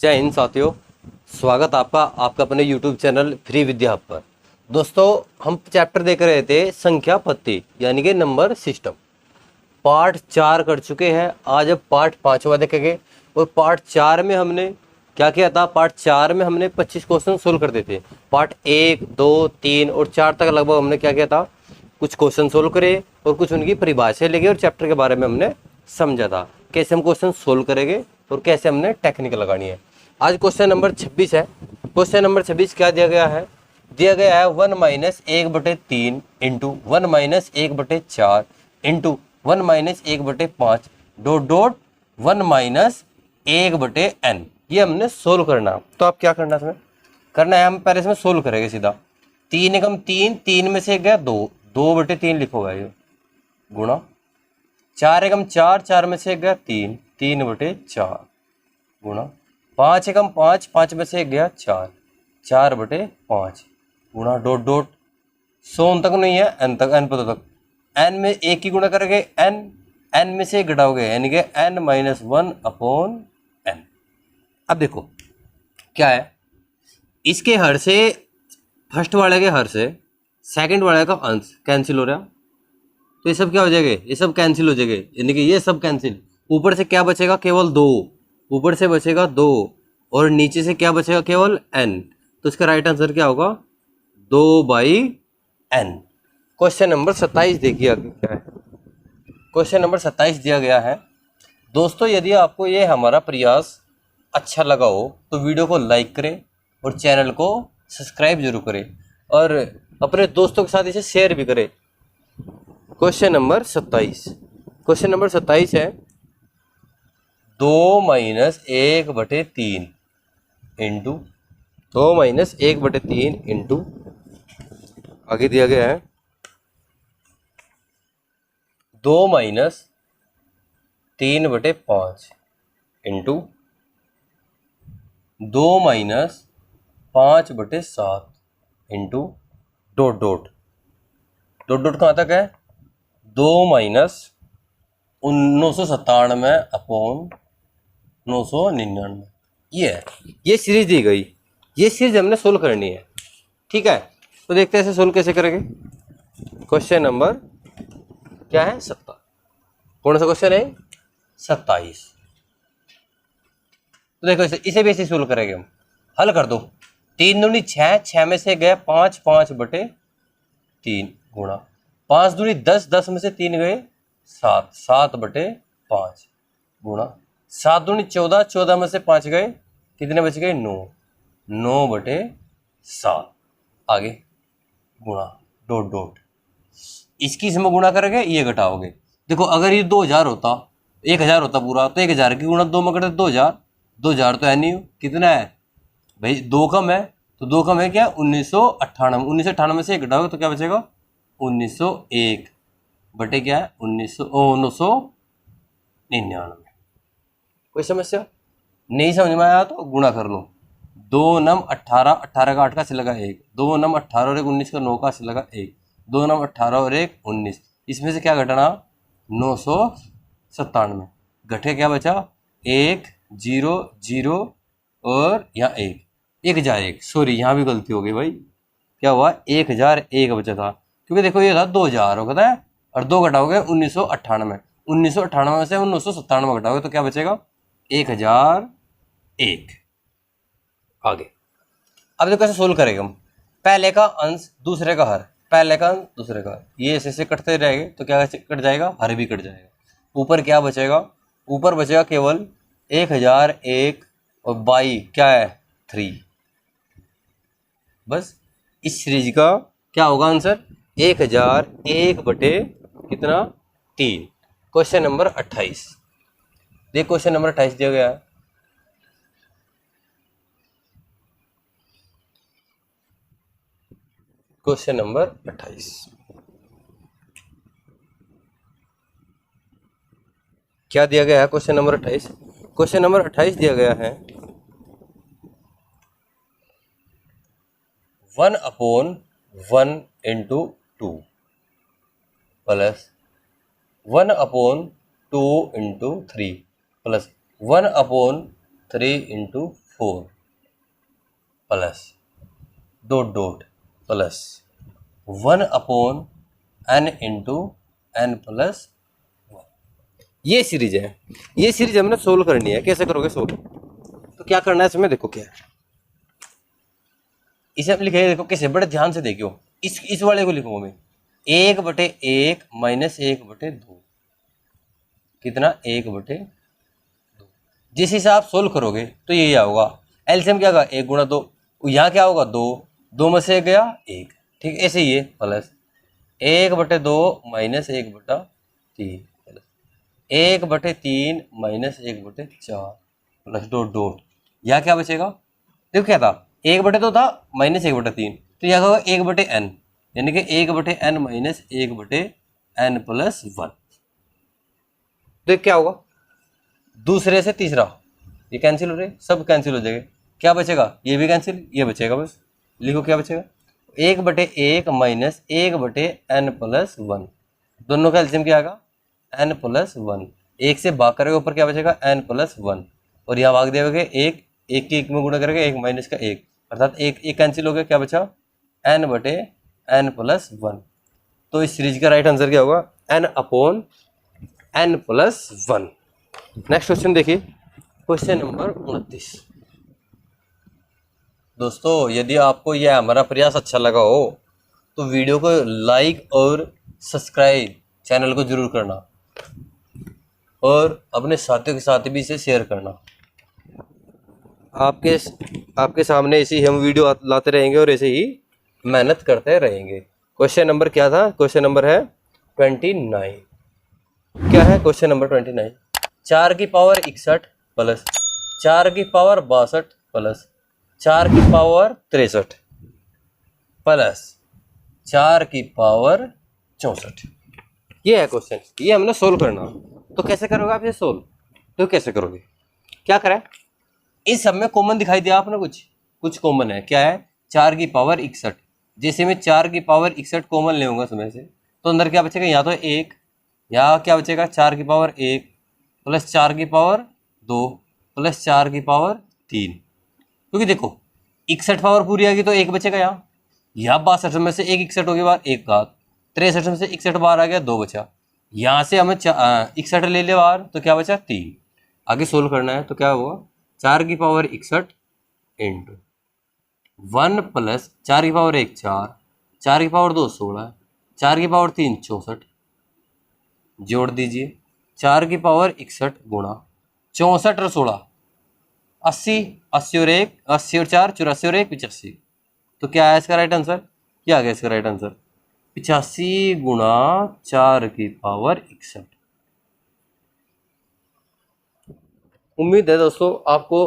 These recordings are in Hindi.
जय हिंद साथियों, स्वागत आपका अपने YouTube चैनल फ्री विद्या हब पर। दोस्तों, हम चैप्टर देख रहे थे संख्या पत्ती यानी कि नंबर सिस्टम। पार्ट 4 कर चुके हैं। आज अब पार्ट 5वां देखेंगे। और पार्ट 4 में हमने क्या किया था? पार्ट 4 में हमने 25 क्वेश्चन सोल्व कर दिए थे। पार्ट 1, 2, 3 और 4 तक लगभग हमने क्या किया था? कुछ क्वेश्चन सोल्व करे और कुछ उनकी परिभाषा लेके और चैप्टर के बारे में हमने समझा था कैसे हम क्वेश्चन सोल्व करेंगे और कैसे हमने टेक्निक लगानी है। आज क्वेश्चन नंबर 26 है। क्वेश्चन नंबर 26 क्या दिया गया है? दिया गया है 1 minus 1/3 into 1 minus 1/4 into 1 minus 1/5 dot dot 1 minus 1/n। ये हमने सोल्व करना। तो आप क्या करना है? इसमें करना है, हम पहले इसमें सोल्व करेंगे सीधा। 3 एकम 3, 3 में से गया 2, 2/3 लिखोगा ये, गुणा 4 एकम 4, 4 में से गया 3, 3/4 गुणा 5 एकम 5, 5 में से गया 4, 4/5 गुणा डॉट डॉट 100 तक नहीं है, n तक, n पदों तक। n में एक ही गुणा करोगे n में से घटाओगे यानी कि n-1/n। अब देखो क्या है, इसके हर से फर्स्ट वाले के हर से सेकंड वाले का अंश कैंसिल हो रहा, तो ये सब क्या हो जाएगा? ये सब कैंसिल हो जाएंगे यानी कि ये सब कैंसिल। ऊपर से क्या बचेगा? केवल 2। ऊपर से बचेगा 2 और नीचे से क्या बचेगा? केवल n। तो इसका राइट आंसर क्या होगा? 2/n। क्वेश्चन नंबर 27 देखिए आगे क्या है। क्वेश्चन नंबर 27 दिया गया है। दोस्तों, यदि आपको ये हमारा प्रयास अच्छा लगा हो तो वीडियो को लाइक करें और चैनल को सब्सक्राइब जरूर करें और अपने दोस्तों के साथ इसे शेयर भी करें। Question number 27। क्वेश्चन नंबर 27 है 2 माइनस 1/3 इंटू 2 माइनस 1/3 इंटू आगे दिया गया है 2 minus 3/5 into 2 minus 5/7 into dot dot dot dot कहाँ तक है? 2 माइनस 997 अपॉन 999। ये है, ये सीरीज दी गई। ये सीरीज हमने सोल्व करनी है, ठीक है? तो देखते हैं इसे सोल्व कैसे करेंगे। क्वेश्चन नंबर क्या है? 27। कौन सा क्वेश्चन है? 27। तो देखो इसे भी ऐसे सोल्व करेंगे हम। हल कर दो। 3 दूनी 6, 6 में से गए 5, 5/3 गुणा 5 दूनी 10, 10 में से 3 गए 7, 7/5 गुणा 7 दूनी 14, 14 में से 5 गए, कितने बच गए? 9, 9/7 आगे गुणा डॉट डॉट। इसकी इसमें गुणा करोगे, ये घटाओगे। देखो अगर ये 2000 होता, 1000 होता पूरा, तो 1000 की गुणा 2 में करते 2000, 2000 तो है नहीं, कितना है भाई? 2 कम है, तो 2 कम है क्या? 1998। 1998 से घटाओगे तो क्या बचेगा? 1901 बटे क्या है? 999। कोई समस्या नहीं समझ में आया तो गुणा कर लो। 2 नम 18, 18 का 8 का से लगा 1, 2 नम 18 और 1 19 का 9 का से लगा 1, 2 नम 18 और 1 19। इसमें से क्या घटाना? 997। घटे क्या बचा? 1 0 0 और यहाँ 1 1001। सॉरी, यहाँ भी गलती हो गई भाई। क्या हुआ? 1001 बचा था, क्योंकि देखो ये था 2000 होता है और 2 घटाओगे 1998। 1998 में से 997 घटाओगे तो क्या बचेगा? 1001। आगे अब देखो कैसे सोल्व करेंगे हम। पहले का अंश दूसरे का हर, पहले का अंश दूसरे का हर, ये ऐसे कटते रहेंगे तो क्या कट जाएगा? हर भी कट जाएगा। ऊपर क्या बचेगा? ऊपर बचेगा केवल 1001 और बाई क्या है? 3। बस इस सीरीज का क्या होगा आंसर? 1001 बटे कितना? 3। Question number 28। देख क्वेश्चन नंबर 28 दिया गया है। क्वेश्चन नंबर 28 क्या दिया गया है? Question number 28। क्वेश्चन नंबर 28 दिया गया है 1/1 into 2 plus 1/2 into 3 plus 1/3 into 4 plus dot dot plus 1/n into n plus 1। ये सीरीज है, ये सीरीज हमने सोल्व करनी है। कैसे करोगे सोल्व? तो क्या करना है इसमें, देखो क्या है इसे हम लिखे, देखो कैसे, बड़े ध्यान से देखियो। इस वाले को लिखूंगा मैं 1/1 माइनस 1/2 कितना 1/2। जिस हिसाब सोल्व करोगे तो यही आओगा। एलसीएम क्या होगा 1 गुणा 2, यहाँ क्या होगा 2, 2 में से गया 1, ठीक। ऐसे ही है plus 1/2 minus 1/3 plus 1/3 minus 1/4 plus dot dot, यहाँ क्या बचेगा, देखो क्या था 1/2 था माइनस 1/3, तो यहाँ होगा 1/n, यानी कि 1/n माइनस 1/n प्लस 1। तो क्या होगा, दूसरे से तीसरा ये कैंसिल हो रहे, सब कैंसिल हो जाएगा। क्या बचेगा, ये भी कैंसिल, ये बचेगा बस। लिखो क्या बचेगा 1/1 माइनस 1/n प्लस 1, दोनों का एलसीएम क्या आएगा n प्लस 1। एक से भाग करेगा ऊपर क्या बचेगा n प्लस 1, और यहाँ भाग देगा एक, एक के एक में गुणा करेगा 1 माइनस का 1, अर्थात एक कैंसिल हो गया, क्या बचा n/n प्लस 1। तो इस सीरीज का राइट आंसर क्या होगा n/n प्लस 1। नेक्स्ट क्वेश्चन देखिए, क्वेश्चन नंबर 29। दोस्तों यदि आपको यह हमारा प्रयास अच्छा लगा हो तो वीडियो को लाइक और सब्सक्राइब चैनल को जरूर करना, और अपने साथियों के साथ भी इसे शेयर करना। आपके सामने ऐसे ही हम वीडियो लाते रहेंगे और ऐसे ही मेहनत करते रहेंगे। क्वेश्चन नंबर क्या था, क्वेश्चन नंबर है 29। क्या है क्वेश्चन नंबर 29, 4 की पावर 61 प्लस 4 की पावर 62 प्लस 4 की पावर 63 प्लस 4 की पावर 64। ये है क्वेश्चन, ये हमने सोल्व करना। तो कैसे करोगे आप ये सोल्व, तो कैसे करोगे, क्या करें, इस सब में कॉमन दिखाई दिया आपने, कुछ कॉमन है। क्या है 4 की पावर 61, जैसे मैं 4 की पावर 61 कॉमन ले उसमें से, तो अंदर क्या बचेगा, या तो 1, या क्या बचेगा 4 की पावर 1 प्लस 4 की पावर 2 प्लस 4 की पावर 3। क्योंकि देखो 61 पावर पूरी आएगी तो 1 बचेगा, यहाँ 62 में से 1 61 हो गया बाहर, 1 घात 63 में से 61 बाहर आ गया, 2 बचा। यहाँ से हमें 61 ले ले बाहर, तो क्या बचा 3। आगे सोल्व करना है, तो क्या हुआ 4 की पावर 61 इंटू 1 प्लस 4 की पावर 1 4, 4 की पावर 2 16, 4 की पावर 3 64, जोड़ दीजिए 4 की पावर 61 गुणा 64 और 16 80, 80 और 1 80 और 4 84 और 1 85। तो क्या है इसका राइट आंसर, क्या आ गया इसका राइट आंसर 85 गुणा 4 की पावर 61। उम्मीद है दोस्तों आपको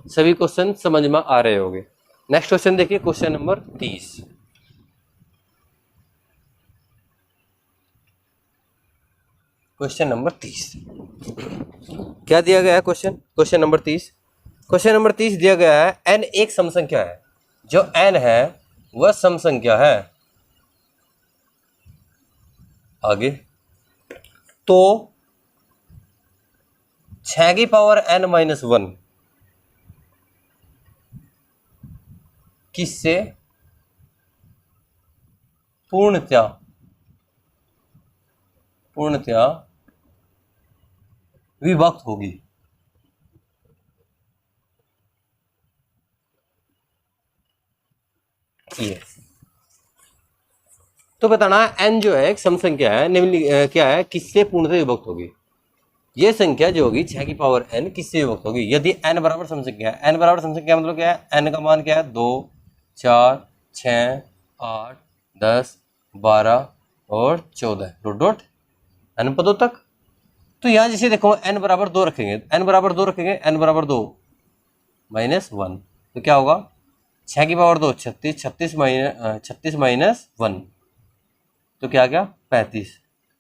सभी क्वेश्चन समझ में आ रहे होंगे। नेक्स्ट क्वेश्चन देखिए, क्वेश्चन नंबर 30। क्वेश्चन नंबर 30 क्या दिया गया है, क्वेश्चन नंबर 30। क्वेश्चन नंबर 30 दिया गया है n एक सम संख्या है, जो n है वह सम संख्या है। आगे तो 6 की पावर n माइनस 1 किससे पूर्णतया विभक्त होगी। ये तो बताना n जो है एक सम संख्या है, निम्न क्या है, किससे पूर्णतः विभक्त होगी। ये संख्या जो होगी 6 की पावर n किससे विभक्त होगी, यदि n बराबर सम संख्या है। n बराबर सम संख्या मतलब क्या है, n का मान क्या है 2 4 6 8 10 12 और 14 डॉट डॉट n पदों तक। तो यहाँ जैसे देखो n बराबर 2 रखेंगे, n बराबर 2 रखेंगे, n बराबर 2 माइनस 1, तो क्या होगा 6 की पावर 2 36, 36 माइनस 1, तो क्या आ गया 35।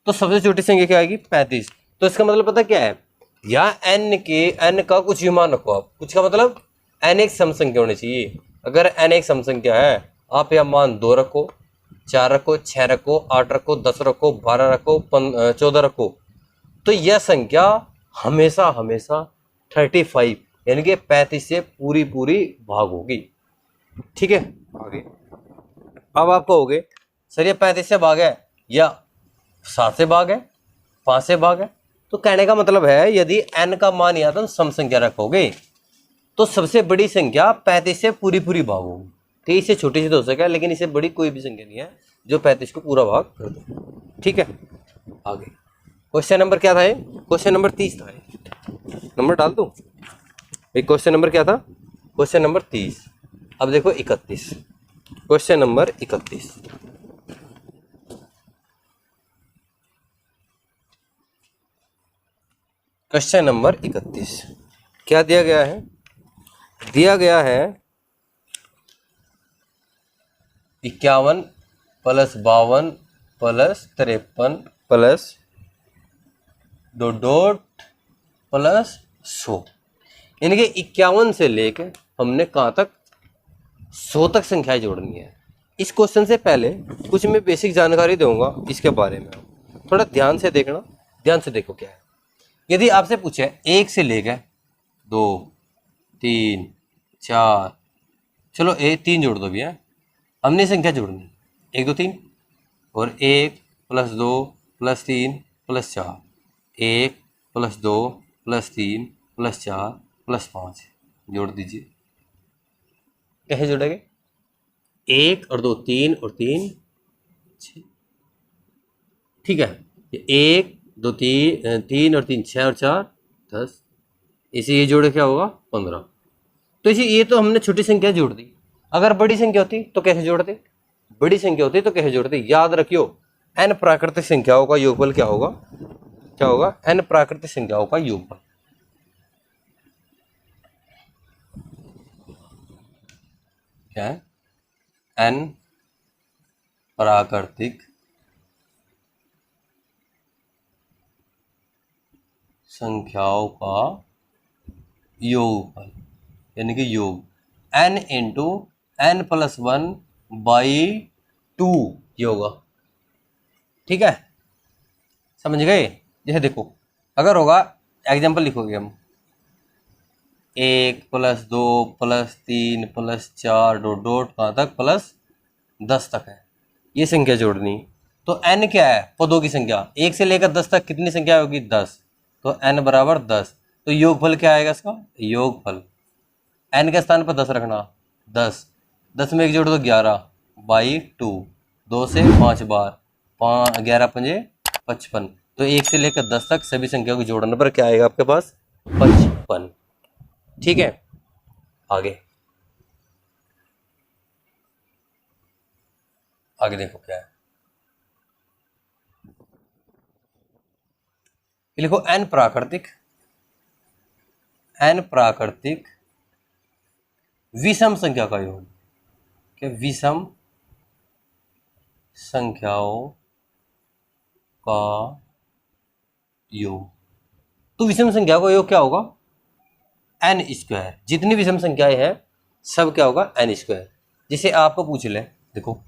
तो सबसे छोटी संख्या क्या आएगी 35। तो इसका मतलब पता क्या है, यहाँ n का कुछ भी मान रखो आप, कुछ का मतलब n एक सम संख्या होनी चाहिए। अगर n एक सम संख्या है, आप यहाँ मान 2 रखो, 4 रखो, 6 रखो, 8 रखो, 10 रखो, 12 रखो, 14 रखो, तो यह संख्या हमेशा 35 यानी कि 35 से पूरी पूरी भाग होगी। ठीक है, आगे अब आप कहोगे सर ये 35 से भाग है या 7 से भाग है, 5 से भाग है। तो कहने का मतलब है यदि n का मान या तो सम संख्या रखोगे तो सबसे बड़ी संख्या 35 से पूरी पूरी भाग होगी। तो इससे छोटी सी तो हो सके, लेकिन इससे बड़ी कोई भी संख्या नहीं है जो 35 को पूरा भाग कर दे। ठीक है, आगे क्वेश्चन नंबर क्या था ये? क्वेश्चन नंबर 30 था। नंबर डाल दूं? एक क्वेश्चन नंबर क्या था? Question number 30। अब देखो 31, क्वेश्चन नंबर 31। क्वेश्चन नंबर 31 क्या दिया गया है? दिया गया है 51 plus 52 plus 53 plus dot plus 100, यानी कि 51 से लेके हमने कहाँ तक 100 तक संख्याएं जोड़नी है। इस क्वेश्चन से पहले कुछ मैं बेसिक जानकारी दूंगा इसके बारे में, थोड़ा ध्यान से देखना। ध्यान से देखो क्या है। यदि आपसे पूछे 1 से लेके 2 3 4, चलो 3 जोड़ दो भैया, हमने संख्या जोड़नी 1 2 3 और 1 plus 2 plus 3 plus 4, 1 plus 2 plus 3 plus 4 plus 5 जोड़ दीजिए। कैसे जोड़ेंगे? 1 और 2 3 और 3 6, ठीक है। 1 2 3 और 3 6 और 4 10, इसे ये जोड़े क्या होगा 15। तो इसे ये तो हमने छोटी संख्या जोड़ दी। अगर बड़ी संख्या होती तो कैसे जोड़ते? बड़ी संख्या होती तो कैसे जोड़ते? याद रखियो n प्राकृतिक संख्याओं का योगफल क्या होगा? क्या होगा? n प्राकृतिक संख्याओं का योगफल। क्या है? n प्राकृतिक संख्याओं का योगफल, यानी कि योग n into n plus 1 by 2 ये होगा। ठीक है, समझ गए? जैसे देखो अगर होगा, एग्जाम्पल लिखोगे हम 1 प्लस 2 प्लस 3 प्लस 4 डॉट कहाँ तक प्लस 10 तक है, ये संख्या जोड़नी। तो n क्या है? पदों की संख्या। 1 से लेकर 10 तक कितनी संख्या होगी? 10। तो n बराबर 10। तो योगफल क्या आएगा इसका? योगफल n के स्थान पर 10 रखना, 10 10 में 1 जोड़ दो 11 बाई 2, 2 से 5 बार 11 पंजे 55। तो 1 से लेकर 10 तक सभी संख्याओं को जोड़ने पर क्या आएगा आपके पास? 55। ठीक है, आगे आगे देखो क्या है। लिखो n प्राकृतिक विषम संख्या का योग। क्या? विषम संख्याओं का योग। तो विषम संख्या का योग क्या होगा? n square. जितनी विषम संख्याएं हैं सब क्या होगा? n square. जिसे आपको पूछ ले, देखो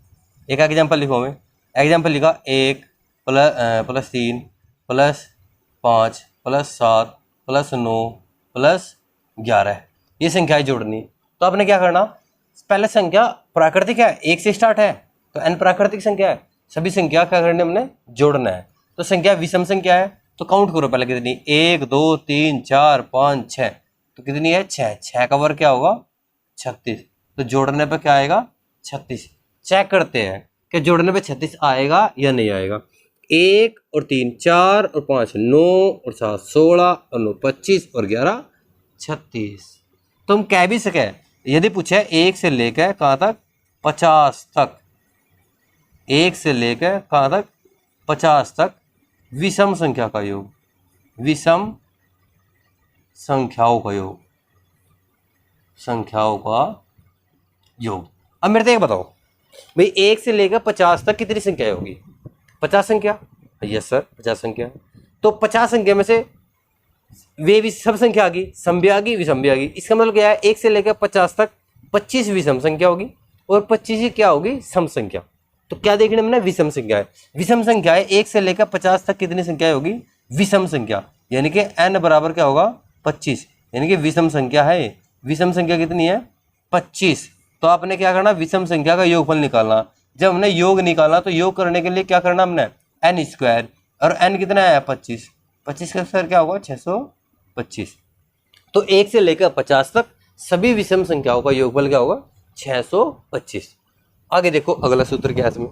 एक एग्जाम्पल लिखो। मैं एग्जाम्पल लिखा 1 plus 3 plus 5 plus 7 plus 9 plus 11, ये संख्याएं जोड़नी। तो आपने क्या करना? पहले संख्या प्राकृतिक है, 1 से स्टार्ट है तो n प्राकृतिक संख्या है, सभी संख्या क्या करने हमने? जोड़ना है। तो संख्या विषम संख्या है तो काउंट करो पहले कितनी? 1 2 3 4 5 6, तो कितनी है? 6। 6 का वर्ग क्या होगा? 36। तो जोड़ने पे क्या आएगा? 36। चेक करते हैं कि जोड़ने पे 36 आएगा या नहीं आएगा। 1 और 3 4 और 5 9 और 7 16 और 9 25 और 11 36। तो हम कह भी सके यदि पूछे 1 से लेकर कहाँ तक? 50 तक, 1 से लेकर कहाँ तक? 50 तक विषम संख्या का योग, विषम संख्याओं का योग, संख्याओं का योग। अब मेरे से एक बताओ भाई, 1 से लेकर 50 तक कितनी संख्या होगी? 50 संख्या। यस सर 50 संख्या। तो 50 संख्या में से वे भी सब संख्या आ गई, सम भी आ गई, विषम भी आ गई। इसका मतलब क्या है? 1 से लेकर 50 तक 25 विषम संख्या होगी और 25 ही क्या होगी? सम संख्या। तो क्या देखने में ना? विषम संख्या है। विषम संख्या है 1 से लेकर 50 तक कितनी संख्या होगी? विषम संख्या, यानी कि n बराबर क्या होगा? 25। यानी कि विषम संख्या है। विषम संख्या कितनी है? 25। तो आपने क्या करना, विषम संख्या का योगफल निकालना। जब हमने योग निकालना तो योग करने के लिए क्या करना हमने, एन स्क्वायर, और एन कितना है 25, 25 का स्क्वायर क्या होगा 625। तो 1 से लेकर 50 तक सभी विषम संख्याओं का योगफल क्या होगा 625। आगे देखो अगला सूत्र क्या है इसमें,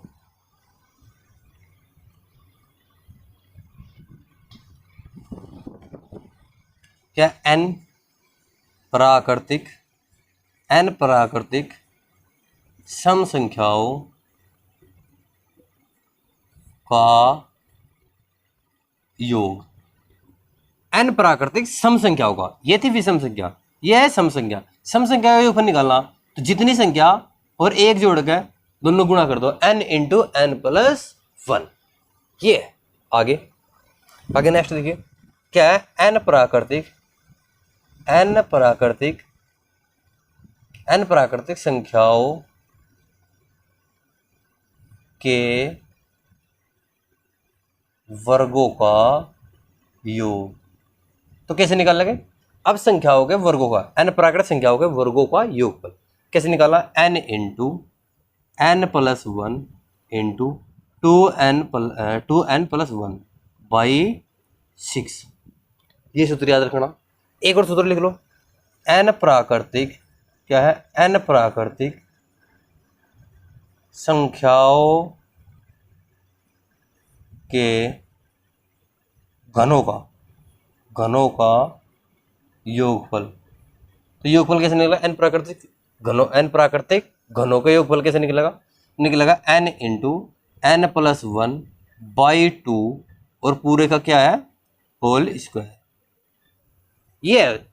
क्या एन प्राकृतिक सम संख्याओं का योग। एन प्राकृतिक सम संख्याओं का, ये थी विषम संख्या, ये है सम संख्या। सम संख्या का योगफल निकालना तो जितनी संख्या और एक जोड़ के दोनों गुणा कर दो, n इंटू एन प्लस 1। ये है। आगे नेक्स्ट देखिए क्या है, एन प्राकृतिक संख्याओं के वर्गों का योग। तो कैसे निकाल लगे, अब संख्याओं के वर्गों का, एन प्राकृतिक संख्याओं के वर्गों का योगफल कैसे निकाला, n into n plus 1 into 2n plus 1 by 6। ये सूत्र याद रखना। एक और सूत्र लिख लो, एन प्राकृतिक क्या है, एन प्राकृतिक संख्याओं के घनों का योगफल। तो योगफल कैसे निकला, एन प्राकृतिक घनों का योगफल कैसे निकलेगा n into n plus 1 by 2 और पूरे का क्या है होल स्क्वायर। ये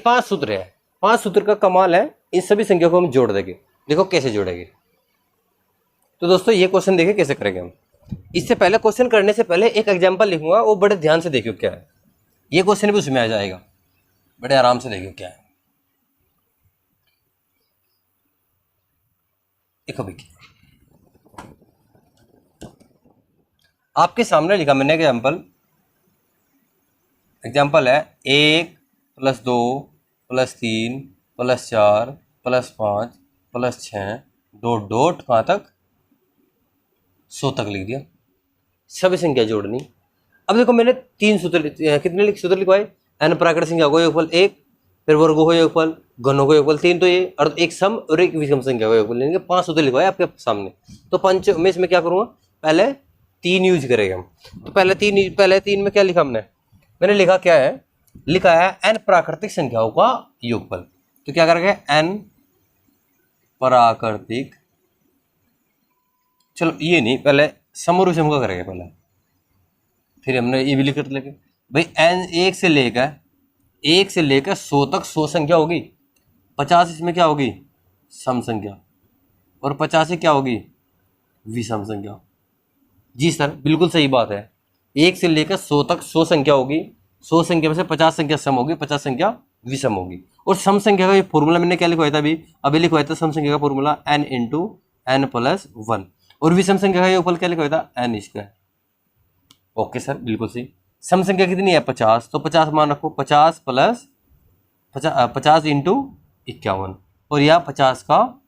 5 सूत्र है। 5 सूत्र का कमाल है, इन सभी संख्या को हम जोड़ देंगे। देखो कैसे जोड़ेंगे। तो दोस्तों ये क्वेश्चन देखिए कैसे करेंगे हम। इससे पहले क्वेश्चन करने से पहले एक एग्जांपल लिखूंगा, वो बड़े ध्यान से देखियो क्या है। ये क्वेश्चन भी उसमें आ जाएगा, बड़े आराम से देखियो क्या है। देखो भाई आपके सामने लिखा मैंने एग्जाम्पल है 1 plus 2 plus 3 plus 4 plus 5 plus 6 dot कहाँ तक 100 तक लिख दिया। सभी संख्या जोड़नी। अब देखो मैंने 3 सूत्र कितने सूत्र लिखवाए, एन प्राकृतिक संख्या को योगफल 1, फिर वर्गों का योगफल, घनों का योगफल 3, तो ये और एक सम और एक विषम संख्या का योगफल लेंगे। 5 सूत्र लिखवाए आपके सामने। तो पंच में इसमें क्या करूँगा, पहले 3 यूज करेंगे हम। तो पहले 3 में क्या लिखा मैंने लिखा क्या है, लिखा है एन प्राकृतिक संख्याओं का योगफल। तो क्या करेंगे, एन प्राकृतिक, चलो ये नहीं, पहले सम और विषम का करेंगे पहले, फिर हमने ये भी लिख लेंगे भाई। एन 1 से लेकर 100 तक 100 संख्या होगी, 50 इसमें क्या होगी सम संख्या, और 85 क्या होगी विषम संख्या। जी सर बिल्कुल सही बात है। 1 से लेकर 100 तक 100 संख्या होगी, 100 संख्या में से 50 संख्या सम होगी, 50 संख्या विषम होगी। और सम संख्या का ये फॉर्मूला मैंने क्या लिखवाया था अभी लिखवाया था सम संख्या का formula n into n plus 1, और विषम संख्या का योगफल क्या लिखवाया था n स्क्वायर। ओके सर बिल्कुल सही। सम संख्या कितनी है 50, तो 50 मान रखो, 50 प्लस 50 इंटू 51, और यह 50 का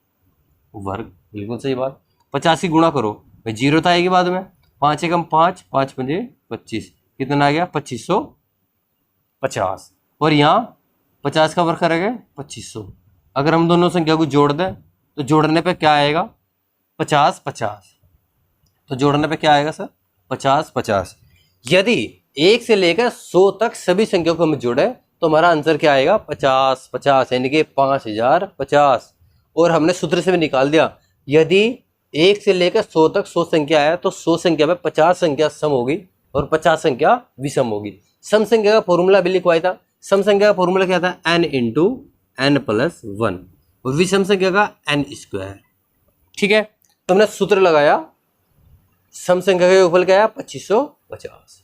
वर्ग। बिल्कुल सही बात। 50 की गुणा करो भाई, 0 तो आएगी बाद में, 5 एकम 5, 5 पंजे 25, कितना आ गया 2550, और यहाँ 50 का वर्ग करेंगे 2500। अगर हम दोनों संख्या को जोड़ दें तो जोड़ने पे क्या आएगा 50 50, तो जोड़ने पे क्या आएगा सर 50 50। यदि 1 से लेकर 100 तक सभी संख्या को हम जोड़े तो हमारा आंसर क्या आएगा 50 50, यानी कि 5050। और हमने सूत्र से भी निकाल दिया, यदि 1 से लेकर 100 तक 100 संख्या है तो 100 संख्या में 50 संख्या सम होगी और 50 संख्या विषम होगी। सम संख्या का फॉर्मूला भी लिखवाया था। सम संख्या का फॉर्मूला क्या था n इंटू एन प्लस 1, और विषम संख्या का n स्क्वायर। ठीक है, तो हमने सूत्र लगाया, सम संख्या का योगफल क्या आया 2550,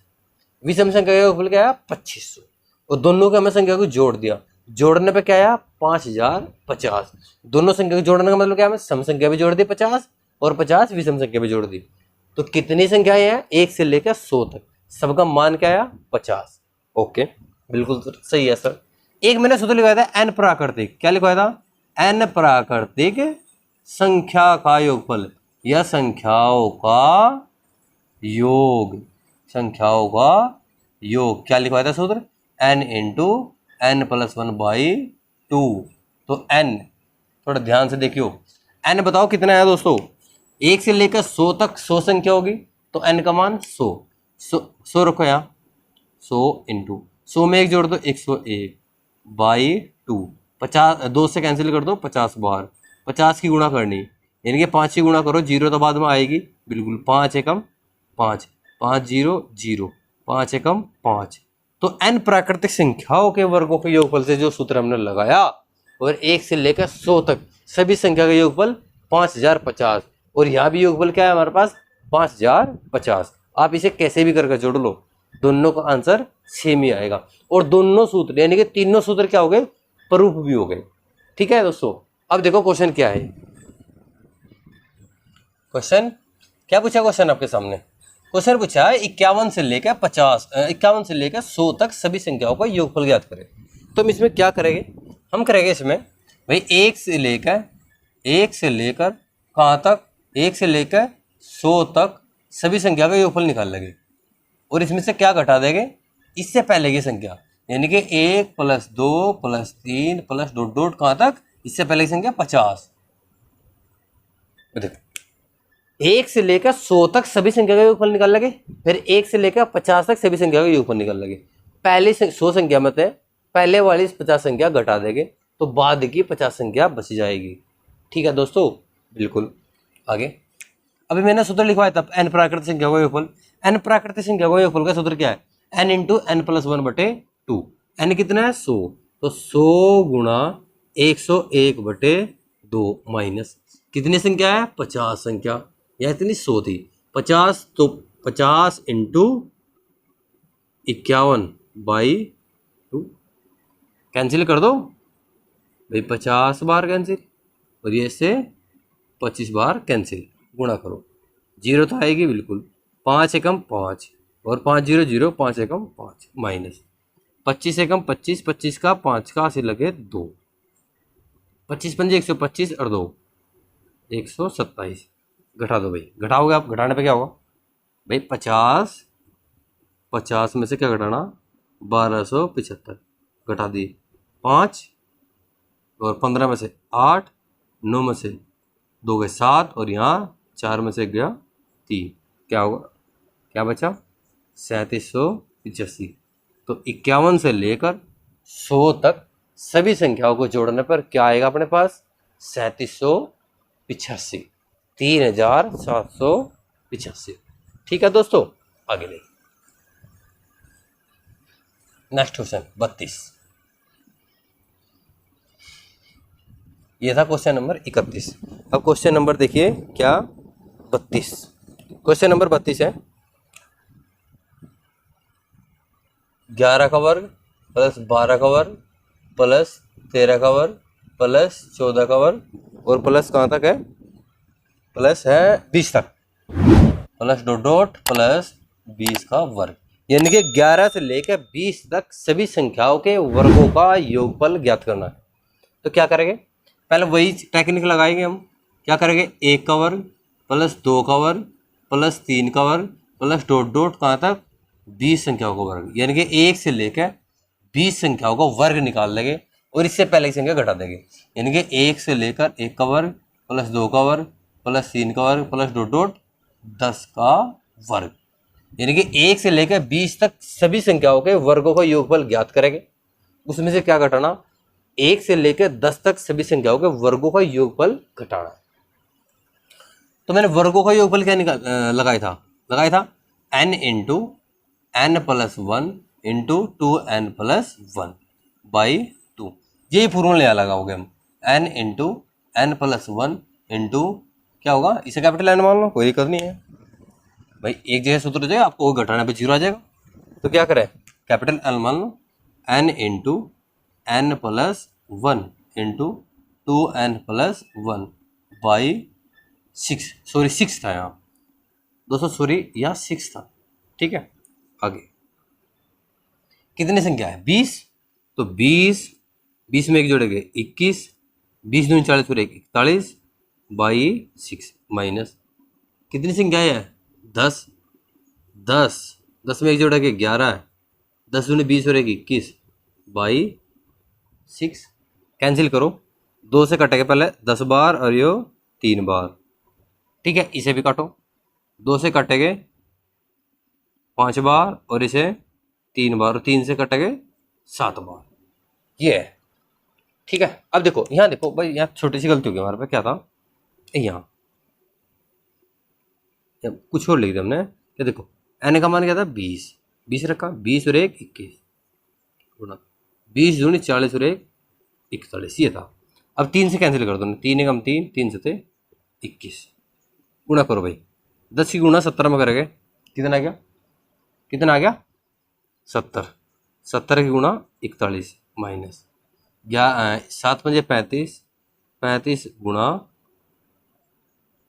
विषम संख्या का योगफल क्या आया 2500, और दोनों का हमें संख्या को जोड़ दिया, जोड़ने पे क्या आया 5050। दोनों संख्या को जोड़ने का मतलब क्या है, सम संख्या भी जोड़ दी 50 और 50 विषम संख्या भी जोड़ दी। तो कितनी संख्याएं हैं 1 से लेकर 100 तक, सबका मान क्या आया 50। ओके बिल्कुल सही है सर। एक मैंने सूत्र लिखवाया था एन प्राकृतिक, क्या लिखवाया था, एन प्राकृतिक संख्या का योगफल या संख्याओं का योग, संख्याओं का योग क्या लिखवाया था सूत्र, n into n plus one by two. तो एन थोड़ा ध्यान से देखियो, एन बताओ कितना है दोस्तों, एक से लेकर 100 तक 100 संख्या होगी तो एन का मान 100, 100 रखो यहाँ, 100 इंटू 100 में एक जोड़ दो 101 बाई टू, 50 2 से कैंसिल कर दो 50 बार, 50 की गुणा करनी यानी कि 5 की गुणा करो, जीरो तो बाद में आएगी बिल्कुल, 5 एकम 5, 5 0 0, 5 एकम 5। तो एन प्राकृतिक संख्याओं के वर्गों के योगफल से जो सूत्र हमने लगाया और 1 से लेकर 100 तक सभी संख्या का योगफल 5050, और यहाँ भी योगफल क्या है हमारे पास 5050। आप इसे कैसे भी करके जोड़ लो, दोनों का आंसर सेम ही आएगा, और दोनों सूत्र यानी कि तीनों सूत्र क्या हो गए, प्रूफ भी हो गए। ठीक है दोस्तों, अब देखो क्वेश्चन क्या है, क्वेश्चन क्या पूछा, क्वेश्चन आपके सामने क्वेश्चन पूछा है 51 से लेकर 50, 51 से लेकर 100 तक सभी संख्याओं का योगफल ज्ञात करें। तो हम इसमें क्या करेंगे, हम करेंगे इसमें भाई 1 से लेकर कहाँ तक, 1 से लेकर 100 तक सभी संख्या का योगफल निकाल लेंगे, और इसमें से क्या घटा देंगे, इससे पहले की संख्या यानी कि 1 + 2 + 3 + डॉट डॉट कहाँ तक, इससे पहले की संख्या 50। देखो 1 से लेकर 100 तक सभी संख्या का योगफल निकाल लेंगे, फिर 1 से लेकर 50 तक सभी संख्या का योगफल निकाल लेंगे। पहले 100 संख्या में से पहले वाली 50 संख्या घटा देंगे तो बाद की 50 संख्या बच जाएगी। ठीक है दोस्तों, बिल्कुल। आगे अभी मैंने सूत्र लिखवाया था एन प्राकृतिक संख्या का योगफल, एन प्राकृतिक संख्या का योगफल का सूत्र क्या है, n into n plus 1/2। N कितना है 100, तो 100 गुणा 101/2 माइनस कितनी संख्या है 50 संख्या, या इतनी 100 थी 50, तो 50 इंटू 51/2 कैंसिल कर दो भाई, 50 बार कैंसिल और ये से 25 बार कैंसिल, गुणा करो, जीरो तो आएगी बिल्कुल, 5 एकम 5 और 5 0 0, 5 एकम 5 माइनस 25 एकम 25, 25 का 5 का से लगे 2, 25 पंजे 125 और 2 127, घटा दो भाई, घटाओगे आप, घटाने पे क्या होगा भाई 50 में से क्या घटाना 1275, घटा दिए 5 और 15 में से 8, 9 में से 2 गए 7 और यहाँ 4 में से गया 3, क्या होगा, क्या बचा 3785। तो 51 से लेकर 100 तक सभी संख्याओं को जोड़ने पर क्या आएगा अपने पास 3785, 3785। ठीक है दोस्तों, आगे ले नेक्स्ट क्वेश्चन 32, ये था क्वेश्चन नंबर 31। अब क्वेश्चन नंबर देखिए क्या 32, क्वेश्चन नंबर 32 है 11 का वर्ग प्लस 12 का वर्ग प्लस 13 का वर्ग प्लस 14 का वर्ग और प्लस कहाँ तक है, प्लस है 20 तक, प्लस डॉट डॉट प्लस 20 का वर्ग, यानी कि 11 से लेकर 20 तक सभी संख्याओं के वर्गों का योगफल ज्ञात करना है। तो क्या करेंगे, पहले वही टेक्निक लगाएंगे हम, क्या करेंगे 1 का वर्ग प्लस 2 का वर्ग प्लस 3 का वर्ग प्लस डॉट डॉट कहाँ तक 20 संख्याओं का वर्ग, यानी कि 1 से लेकर 20 संख्याओं का वर्ग निकाल लेंगे और इससे पहले की संख्या घटा देंगे, यानी कि 1 से लेकर 1 का वर्ग प्लस 2 का वर्ग प्लस 3 का वर्ग प्लस डॉट डॉट 10 का वर्ग, यानी कि 1 से लेकर 20 तक सभी संख्याओं के वर्गों का योगफल ज्ञात करेंगे। उसमें से क्या घटाना, 1 से लेकर 10 तक सभी संख्याओं के वर्गों का योगफल घटाना है। तो मैंने वर्गों का योगफल क्या लगाया था n into n plus 1 into 2n plus 1 by 2, यही फॉर्मूला लगाओगे हम, n into n plus 1 into क्या होगा, इसे कैपिटल N मान लो, कोई दिक्कत नहीं है भाई, एक जगह सूत्र जाएगा आपको घटाने पे जीरो आ जाएगा, तो क्या करें कैपिटल N मान लो, n into n plus 1 into 2n plus 1 by 6, sorry 6 था यहाँ दोस्तों, सॉरी यहाँ 6 था। ठीक है, आगे कितनी संख्या है 20, तो 20, 20 में एक जोड़ेंगे 21, 20 दूनी 40 और 1 41 बाई 6 माइनस कितनी संख्या है 10, 10, 10 में एक जोड़ेंगे 11, 10 दूनी 20 और 1 21 बाई 6 कैंसिल करो, 2 से कटेगा पहले 10 बार और यो 3 बार, ठीक है। इसे भी काटो, 2 से कटेंगे 5 बार और इसे 3 बार, और 3 से कटेंगे 7 बार, ये है, ठीक है। अब देखो यहाँ, देखो भाई यहाँ छोटी सी गलती हो गई हमारे पे, क्या था यहाँ कुछ और लिख दिया हमने, क्या देखो एन का मान क्या था 20, 20 रखा, 20 और 1 21 गुना 20 दूनी 40 और 1 41, ये था। अब 3 से कैंसिल कर दो, 3 एकम 3, 3 से थे 21 गुना करो भाई, 10 की गुना 70 में करेंगे, कितना आ गया, कितना आ गया 70, 70 की गुना 41 माइनस 7 पंजे 35, 35 गुना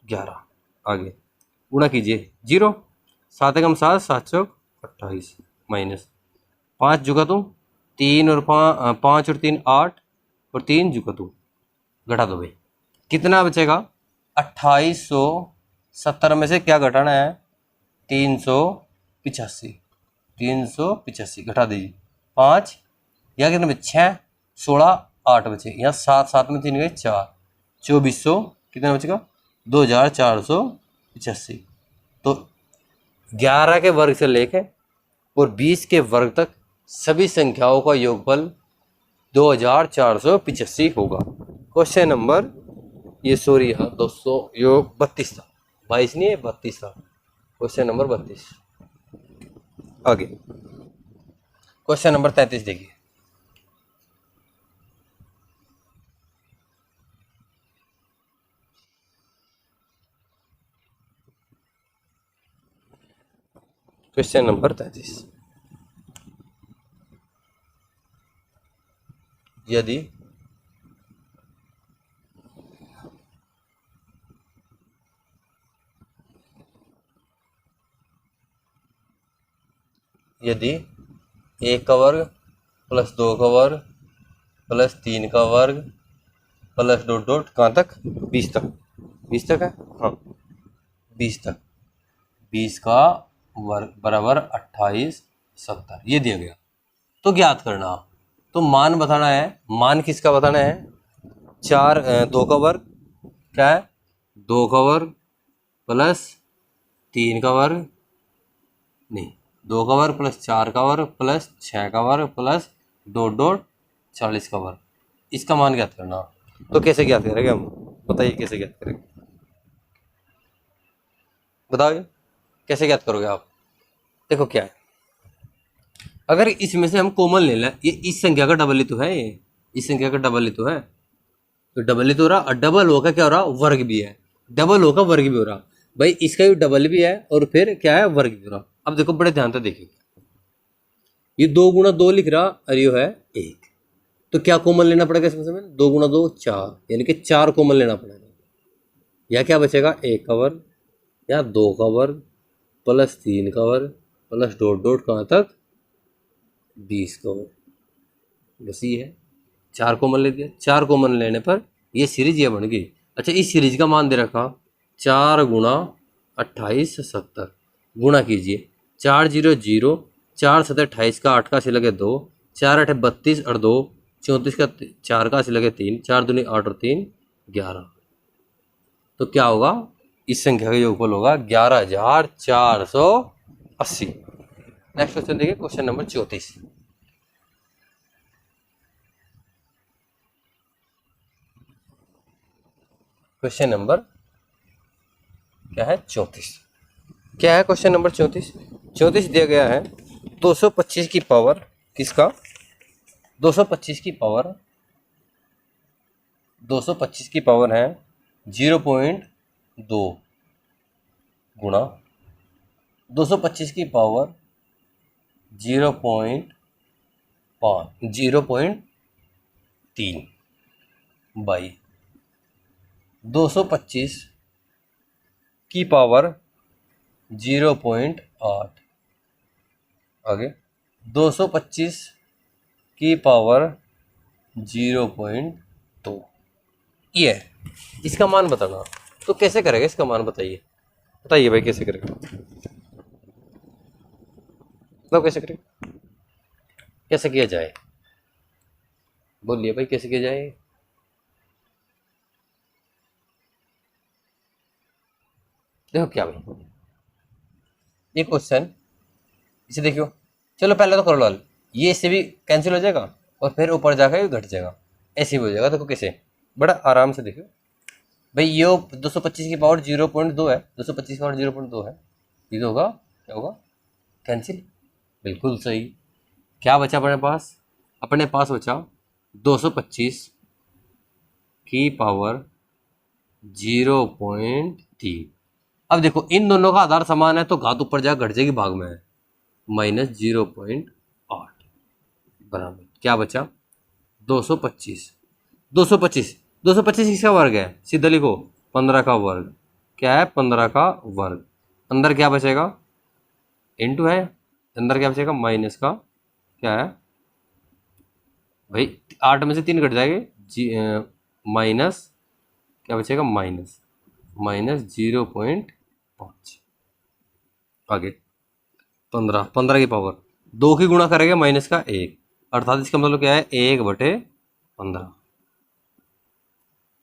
11 आगे गुणा कीजिए 0, 7 एकम 7, 7 चौक 28 माइनस 5 जुगा तुम 3 और 5 और 3 8 और 3 जुगा तुम घटा दो भाई, कितना बचेगा 2870 में से क्या घटाना है 385, 385 घटा दीजिए 5, यहाँ कितने बचे 6, 16 8 बचे, यहाँ 7 7 में 3 गए 4, 2400 कितना बचेगा 2485। तो 11 के वर्ग से लेके और 20 के वर्ग तक सभी संख्याओं का योगफल 2485 होगा। क्वेश्चन नंबर ये सॉरी यहाँ 200 योग 32 था, 22 नहीं है 32 था, क्वेश्चन नंबर 32। आगे क्वेश्चन नंबर 33 देखिए, क्वेश्चन नंबर 33, यदि यदि 1 का वर्ग प्लस 2 का वर्ग प्लस 3 का वर्ग प्लस डॉट डॉट कहाँ तक 20 तक, 20 तक है हाँ 20 तक, 20 का वर्ग बराबर 28 70 ये दिया गया। तो ज्ञात करना, तो मान बताना है, मान किसका बताना है 2 का वर्ग क्या है 2 का वर्ग प्लस 3 का वर्ग नहीं 2 का वर्ग प्लस 4 का वर्ग प्लस 6 का वर्ग प्लस डॉट डॉट 40 का वर्ग, इसका मान ज्ञात करना। तो कैसे ज्ञात करेंगे हम, बताइए कैसे ज्ञात करेंगे, बताओ कैसे ज्ञात करोगे आप। देखो क्या है, अगर इसमें से हम कॉमन ले लें, ये इस संख्या का डबल ही तो है, ये इस संख्या का डबल ही तो है, तो डबल ही तो हो रहा, और डबल होगा क्या हो रहा वर्ग भी है, डबल होगा वर्ग भी हो रहा भाई, इसका भी डबल भी है और फिर क्या है वर्ग भी हो रहा। अब देखो बड़े ध्यान से देखिए, ये 2 गुणा 2 लिख रहा और ये है 1, तो क्या कॉमन लेना पड़ेगा इसमें से, 2 गुणा 2 4, यानी कि 4 कॉमन लेना पड़ेगा, या क्या बचेगा 1 का वर्ग या 2 का वर्ग प्लस 3 का वर्ग प्लस डॉट डॉट कहाँ तक 20 का वर्ग, बस ये है, 4 कॉमन ले दिया, 4 कॉमन लेने पर ये सीरीज ये बन गई। अच्छा इस सीरीज का मान दे रखा 4 गुणा 28 70 गुणा कीजिए 4 0 0, 4 7 28 का 8 का से लगे 2, 4 8 32 और 2 34 का 4 का से लगे 3, 4 दूनी 8 और 3 11, तो क्या होगा इस संख्या का योगफल होगा 11480। नेक्स्ट क्वेश्चन देखिए, क्वेश्चन नंबर 34, क्वेश्चन नंबर क्या है 34, क्या है क्वेश्चन नंबर 34, 34 दिया गया है 225 की पावर किसका 225 की पावर 225 की पावर है 0.2 गुणा 225 की पावर 0.3 बाई 225 की पावर 0.8, आगे 225 की पावर 0.2 ये है। इसका मान बताना। तो कैसे करेगा इसका मान बताइए, बताइए भाई कैसे करेगा, तो कैसे करेगा, कैसे किया जाए, बोलिए भाई कैसे किया जाए। देखो क्या भाई, ये क्वेश्चन, इसे देखियो, चलो पहले तो कर लो हल। ये इससे भी कैंसिल हो जाएगा और फिर ऊपर जाकर घट जाएगा, ऐसे भी हो जाएगा। देखो कैसे, बड़ा आराम से देखियो भाई। ये 225 की पावर 0.2 है, 225 की पावर 0.2 है, ये तो होगा, क्या होगा, कैंसिल। बिल्कुल सही। क्या बचा अपने पास, अपने पास बचा 225 की पावर 0.3। अब देखो इन दोनों का आधार समान है तो घात ऊपर जाकर घट जाएगी, भाग में है, -0.8 बराबर क्या बचा 225। 225 225 किसका वर्ग है, सीधा लिखो 15 का वर्ग। क्या है, 15 का वर्ग। अंदर क्या बचेगा, इंटू है, अंदर क्या बचेगा माइनस का, क्या है भाई 8 में से 3 घट जाएंगे, माइनस क्या बचेगा, -0.5। आगे 15 की पावर 2 की गुणा करेंगे माइनस का 1, अर्थात इसका मतलब क्या है 1/15।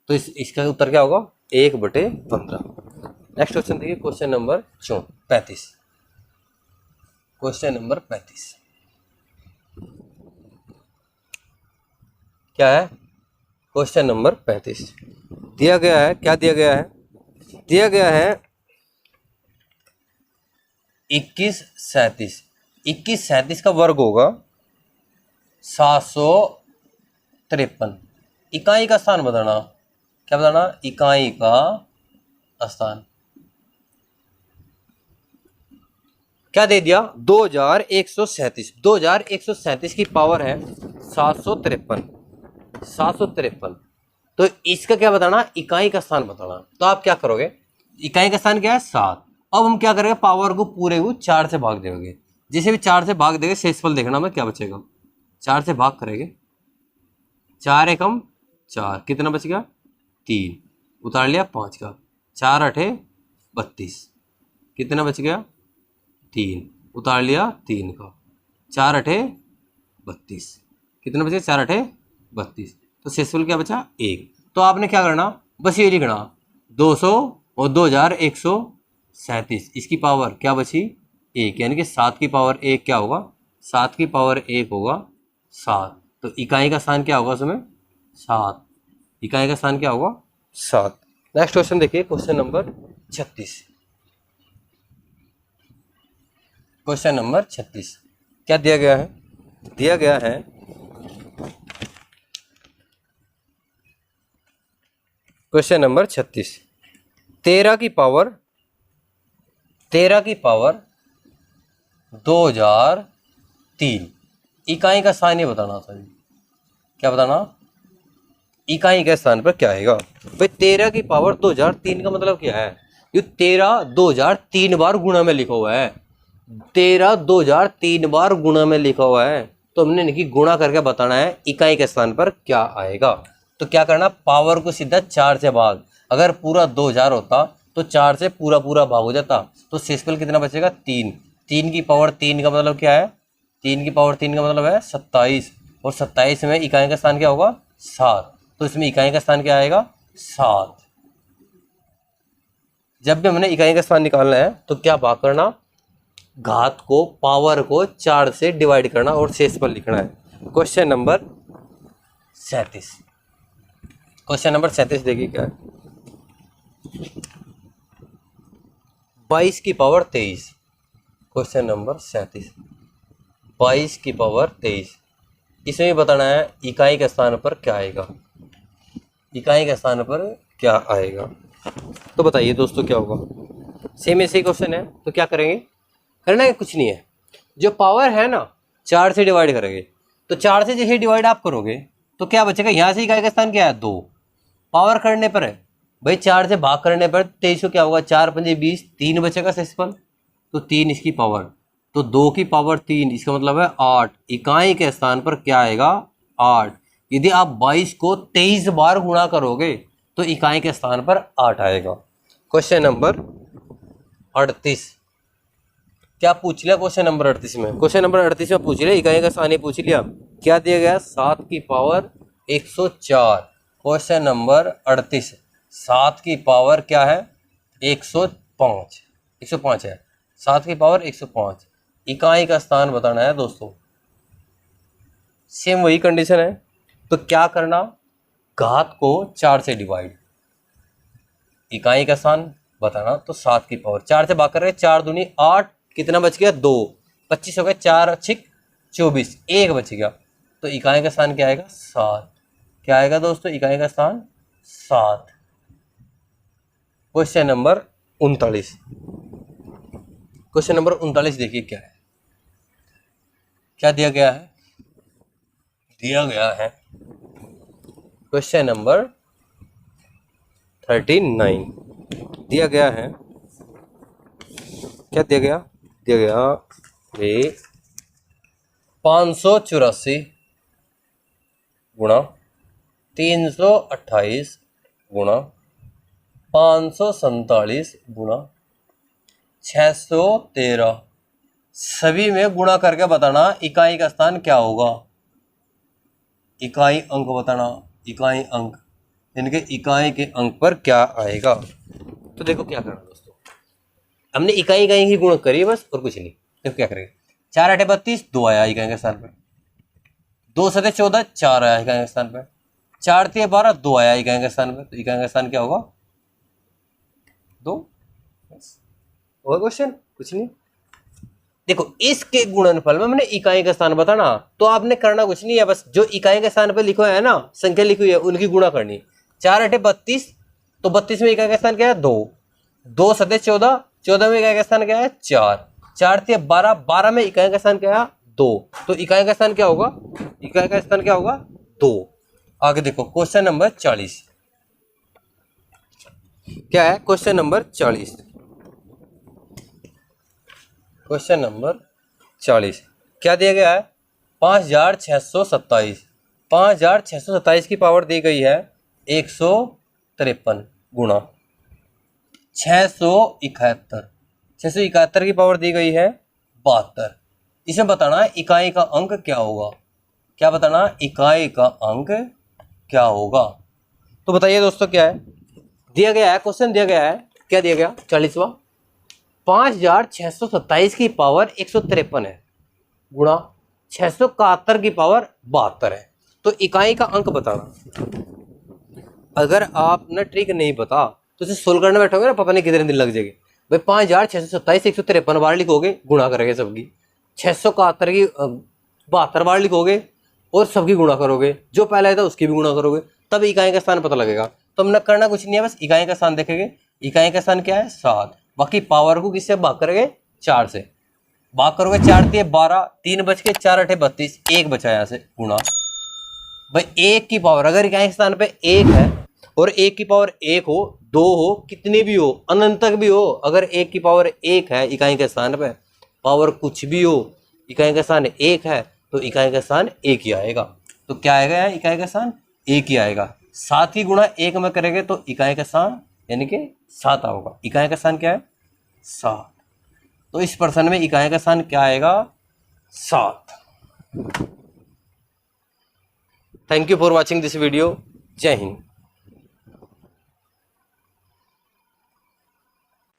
तो इसका उत्तर क्या होगा, 1/15। नेक्स्ट क्वेश्चन देखिए, क्वेश्चन नंबर 35। क्वेश्चन नंबर 35 क्या है, क्वेश्चन नंबर 35 दिया गया है, क्या दिया गया है, दिया गया है 2137। 2137 का वर्ग होगा 753। इकाई का स्थान बताना, क्या बताना, इकाई का स्थान। क्या दे दिया, 2137। 2137 की पावर है 753। 753, तो इसका क्या बताना, इकाई का स्थान बताना। तो आप क्या करोगे, इकाई का स्थान क्या है 7। अब हम क्या करेंगे, पावर को पूरे को 4 से भाग देंगे। जिसे भी 4 से भाग देंगे शेषफल देखना में क्या बचेगा। 4 से भाग करेंगे, 4 एकम 4, कितना बच गया 3, उतार लिया 5 का, 4 8 32, कितना बच गया 3, उतार लिया 3 का, 4 8 32, कितना बचा 4 8 32। तो शेषफल क्या बचा 1। तो आपने क्या करना, बस ये लिखना 200 और 2137, इसकी पावर क्या बची 1, यानी कि 7 की पावर 1 क्या होगा, 7 की पावर 1 होगा 7। तो इकाई का स्थान क्या होगा उसमें 7, इकाई का स्थान क्या होगा 7। नेक्स्ट क्वेश्चन देखिए, क्वेश्चन नंबर 36। क्वेश्चन नंबर 36 क्या दिया गया है, दिया गया है क्वेश्चन नंबर 36, 13 की पावर 2003। इकाई का स्थान ये बताना था, क्या बताना, इकाई के स्थान पर क्या आएगा भाई। 13 की पावर 2003 का मतलब क्या है, ये 13 2003 बार गुणा में लिखा हुआ है, 13 2003 बार गुणा में लिखा हुआ है। तो हमने इनकी गुणा करके बताना है इकाई के स्थान पर क्या आएगा। तो क्या करना, पावर को सीधा 4 से भाग, अगर पूरा 2000 होता तो 4 से पूरा भाग हो जाता, तो शेषफल कितना बचेगा 3। 3 की पावर 3 का मतलब क्या है, 3 की पावर 3 का मतलब है 27, और 27 में इकाई का स्थान क्या होगा 7, तो इसमें इकाई का स्थान क्या आएगा 7। जब भी हमने इकाई का स्थान निकालना है तो क्या भाग करना, घात को पावर को 4 से डिवाइड करना और शेषफल लिखना है। क्वेश्चन नंबर 37, क्वेश्चन नंबर 37 देखिए क्या है, 22 की पावर 23। क्वेश्चन नंबर 37, 22 की पावर 23, इसमें भी बताना है इकाई के स्थान पर क्या आएगा, इकाई के स्थान पर क्या आएगा। तो बताइए दोस्तों क्या होगा, सेम ऐसे ही क्वेश्चन है। तो क्या करेंगे, करना है कुछ नहीं है, जो पावर है ना 4 से डिवाइड करेंगे। तो 4 से जैसे डिवाइड आप करोगे तो क्या बचेगा, यहाँ से इकाई का स्थान क्या है 2, पावर करने पर है भाई 4 से भाग करने पर 23 को क्या होगा, 4 5 20, 3 बचेगा शेषफल, तो 3 इसकी पावर। तो 2 की पावर 3, इसका मतलब है 8। इकाई के स्थान पर क्या आएगा? 8। यदि आप 22 को 23 बार गुणा करोगे तो इकाई के स्थान पर 8 आएगा। क्वेश्चन नंबर 38 क्या पूछ लिया? क्वेश्चन नंबर 38 में, क्वेश्चन नंबर 38 में पूछ लिया, इकाई का स्थान पूछ लिया। क्या दिया गया? 7 की पावर 104। क्वेश्चन नंबर 38, 7 की पावर क्या है? 105। 105 है, 7 की पावर 105। इकाई का स्थान बताना है दोस्तों। सेम वही कंडीशन है, तो क्या करना? घात को 4 से डिवाइड। इकाई का स्थान बताना तो 7 की पावर 4 से भाग कर रहे, 4 दूनी 8, कितना बच गया? 2। 25 हो गया, 4 छिक 24, 1 बच गया। तो इकाई का स्थान क्या आएगा? 7। क्या आएगा दोस्तों? इकाई का स्थान 7। क्वेश्चन नंबर 39, क्वेश्चन नंबर 39 देखिए क्या है, क्या दिया गया है? दिया गया है क्वेश्चन नंबर 39 दिया गया है। क्या दिया गया? दिया गया 584 गुणा 328 गुणा 547 गुणा 613, सभी में गुणा करके बताना इकाई का स्थान क्या होगा। इकाई अंक बताना, इकाई अंक यानी कि इकाई के अंक पर क्या आएगा। तो देखो क्या करना दोस्तों, हमने इकाई इकाई की गुणा करी बस, और कुछ नहीं। देखो क्या करेंगे, 4 8 32, 2 आया इकाई के स्थान पर। 2 7 14, 4 आया इकाई के स्थान पर। 4 3 12, 2 आया इकाई के स्थान पर। तो इकाई का स्थान क्या होगा? 2। और क्वेश्चन कुछ नहीं। देखो इसके गुणनफल में हमने इकाई का स्थान बताना, तो आपने करना कुछ नहीं है, बस जो इकाई के स्थान पर लिखा है ना, संख्या लिखी हुई है, उनकी गुणा करनी। 4 8 32, तो 32 में इकाई का स्थान क्या है? 2। 2 7 14, 14 में इकाई का स्थान क्या है? 4। 4 3 12, 12 में इकाई का स्थान क्या है? 2। तो इकाई का स्थान क्या होगा? इकाई का स्थान क्या होगा? 2। आगे देखो क्वेश्चन नंबर 40 क्या है? क्वेश्चन नंबर 40, क्वेश्चन नंबर 40 क्या दिया गया है? 5627। 5627 की पावर दी गई है 153 गुणा 671। 671 की पावर दी गई है 72। इसमें बताना है इकाई का अंक क्या होगा। क्या बताना? इकाई का अंक क्या होगा। तो बताइए दोस्तों क्या है दिया गया है? क्वेश्चन दिया गया है, क्या दिया गया? 40वां 5627 की पावर 153 है गुणा 671 की पावर 72 है। तो इकाई का अंक बताना। अगर आप ना ट्रिक नहीं पता तो इसे सोल्व करने बैठोगे ना, पता नहीं कितने दिन लग जाएंगे भाई। 5627 153 बार लिखोगे, गुणा करोगे सबकी, 671 की 72 बार लिखोगे और सबकी गुणा करोगे, जो पहले आया था उसकी भी गुणा करोगे, तब इकाई का स्थान पता लगेगा। तो हमने करना कुछ नहीं है, बस इकाई का स्थान देखेंगे। इकाई का स्थान क्या है? 7। बाकी पावर को किससे भाग करोगे? 4 से भाग करोगे। 4 3 12, 3 बच के 4 8 32, 1 बचा यहाँ से गुणा। भाई 1 की पावर अगर इकाई के स्थान पे 1 है और 1 की पावर 1 हो, 2 हो, कितनी भी हो, अनंत तक भी हो, अगर 1 की पावर 1 है इकाई के स्थान पे, पावर कुछ भी हो, इकाई का स्थान 1 है, तो इकाई का स्थान 1 ही आएगा। तो क्या आएगा? इकाई का स्थान 1 ही आएगा। 7 की गुणा 1 में करेंगे तो इकाई का स्थान यानी कि 7 होगा। इकाई का स्थान क्या है? 7। तो इस प्रश्न में इकाई का स्थान क्या आएगा? 7। Thank you for watching this video. जय हिंद।